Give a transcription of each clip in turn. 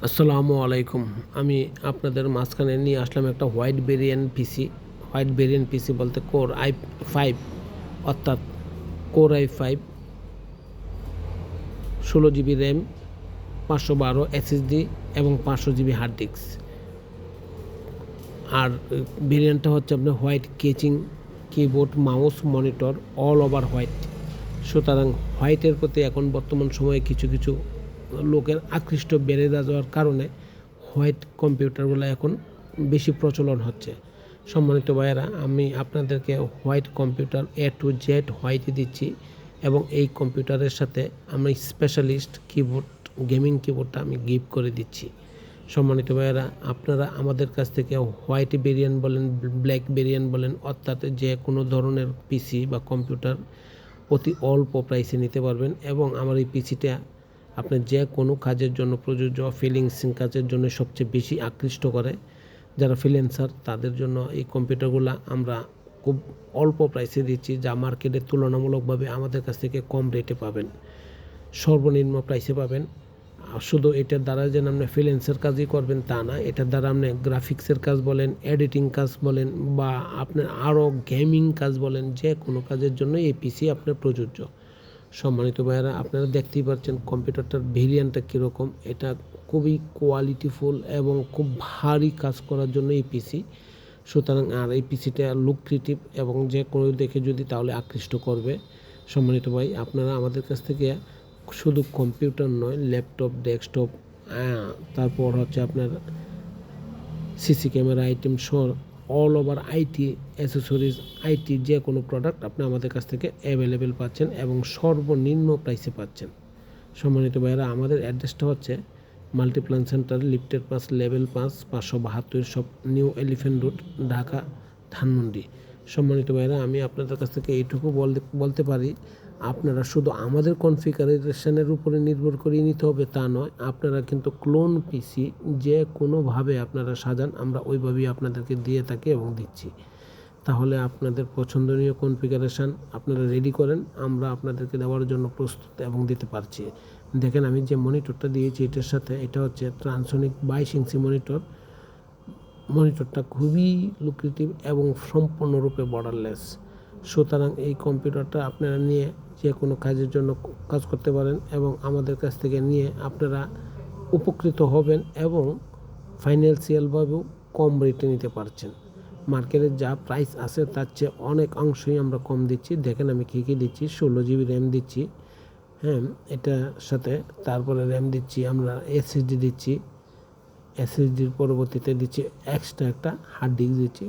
আসসালামু আলাইকুম। আমি আপনাদের মাঝখানে নিয়ে আসলাম একটা হোয়াইট ভেরিয়েন্ট পিসি বলতে Core i5, অর্থাৎ Core i5 16 GB RAM, 512 SSD এবং 500 GB হার্ড ডিস্ক। আর ভেরিয়েন্টটা হচ্ছে আপনার white casing, keyboard, mouse, monitor all over white. সুতরাং হোয়াইটের প্রতি এখন বর্তমান সময়ে কিছু কিছু লোকের আকৃষ্ট বেড়ে যাওয়ার কারণে হোয়াইট কম্পিউটারগুলো এখন বেশি প্রচলন হচ্ছে। সম্মানিত ভাইয়েরা, আমি আপনাদেরকে white computer A to Z হোয়াইটে দিচ্ছি এবং এই কম্পিউটারের সাথে আমি স্পেশালিস্ট কিবোর্ড, গেমিং কিবোর্ডটা আমি গিফট করে দিচ্ছি। সম্মানিত ভাইয়েরা, আপনারা আমাদের কাছ থেকে হোয়াইট ভেরিয়েন্ট বলেন, ব্ল্যাক ভেরিয়েন্ট বলেন, অর্থাৎ যে কোনো ধরনের পিসি বা কম্পিউটার অতি অল্প প্রাইসে নিতে পারবেন এবং আমার এই পিসিটা আপনার যে কোনো কাজের জন্য প্রযোজ্য। ফ্রিল্যান্সিং কাজের জন্য সবচেয়ে বেশি আকৃষ্ট করে যারা ফ্রিল্যান্সার, তাদের জন্য এই কম্পিউটারগুলো আমরা খুব অল্প প্রাইসে দিচ্ছি, যা মার্কেটে তুলনামূলকভাবে আমাদের কাছ থেকে কম রেটে পাবেন, সর্বনিম্ন প্রাইসে পাবেন। শুধু এটার দ্বারা যেন আপনি ফ্রিল্যান্সের কাজই করবেন তা না, এটার দ্বারা আপনি গ্রাফিক্সের কাজ বলেন, এডিটিং কাজ বলেন বা আপনার আরও গেমিং কাজ বলেন, যে কোনো কাজের জন্য এই পিসি আপনার প্রযোজ্য। সম্মানিত ভাইয়েরা, আপনারা দেখতেই পাচ্ছেন কম্পিউটারটার ভেরিয়েন্টটা কীরকম। এটা খুবই কোয়ালিটিফুল এবং খুব ভারী কাজ করার জন্য এই পিসি। সুতরাং আর এই পিসিটা লুক্রেটিভ এবং যে কোনো দেখে যদি তাহলে আকৃষ্ট করবে। সম্মানিত ভাই, আপনারা আমাদের কাছ থেকে শুধু কম্পিউটার নয়, ল্যাপটপ, ডেস্কটপ, তারপর হচ্ছে আপনার সিসি ক্যামেরা আইটেম সহ all over IT accessories, IT যে কোনো প্রোডাক্ট আপনি আমাদের কাছ থেকে অ্যাভেলেবেল পাচ্ছেন এবং সর্বনিম্ন প্রাইসে পাচ্ছেন। সম্মানিত ভাইয়েরা, আমাদের অ্যাড্রেসটা হচ্ছে মাল্টিপ্ল্যান সেন্টার, লিফটের 5, লেভেল 5, 572 সব, new elephant road, Dhaka, Dhanmondi. সম্মানিত ভাইয়েরা, আমি আপনাদের কাছ থেকে এইটুকু বলতে পারি, আপনারা শুধু আমাদের কনফিগারেশনের উপরে নির্ভর করে নিতে হবে তা নয়, আপনারা কিন্তু ক্লোন পিসি যে কোনোভাবে আপনারা সাজান, আমরা ওইভাবেই আপনাদেরকে দিয়ে থাকি এবং দিচ্ছি। তাহলে আপনাদের পছন্দনীয় কনফিগারেশান আপনারা রেডি করেন, আমরা আপনাদেরকে দেওয়ার জন্য প্রস্তুত এবং দিতে পারছি। দেখেন, আমি যে মনিটরটা দিয়েছি এটার সাথে, এটা হচ্ছে ট্রান্সোনিক 22 ইঞ্চি মনিটরটা খুবই লুক্রেটিভ এবং সম্পূর্ণরূপে বর্ডারলেস। সুতরাং এই কম্পিউটারটা আপনারা নিয়ে যে কোনো কাজের জন্য কাজ করতে পারেন এবং আমাদের কাছ থেকে নিয়ে আপনারা উপকৃত হবেন এবং ফাইন্যান্সিয়ালভাবেও কম রেটে নিতে পারছেন। মার্কেটের যা প্রাইস আছে তার চেয়ে অনেক অংশই আমরা কম দিচ্ছি। দেখেন আমি কী কী দিচ্ছি। 16 GB র্যাম দিচ্ছি, হ্যাঁ, এটার সাথে। তারপরে র্যাম দিচ্ছি আমরা, এসএসডি দিচ্ছি, এসএসডির পরবর্তীতে দিচ্ছি এক্সট্রা একটা হার্ড ডিস্ক দিচ্ছি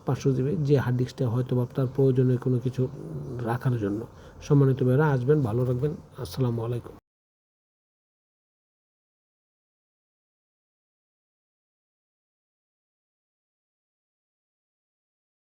500 GB, যে হার্ড ডিস্কটা হয়তো আপনার প্রয়োজনীয় কোনো কিছু রাখার জন্য। সম্মানিত ভাইরা, আসবেন, ভালো রাখবেন। আসসালামু আলাইকুম।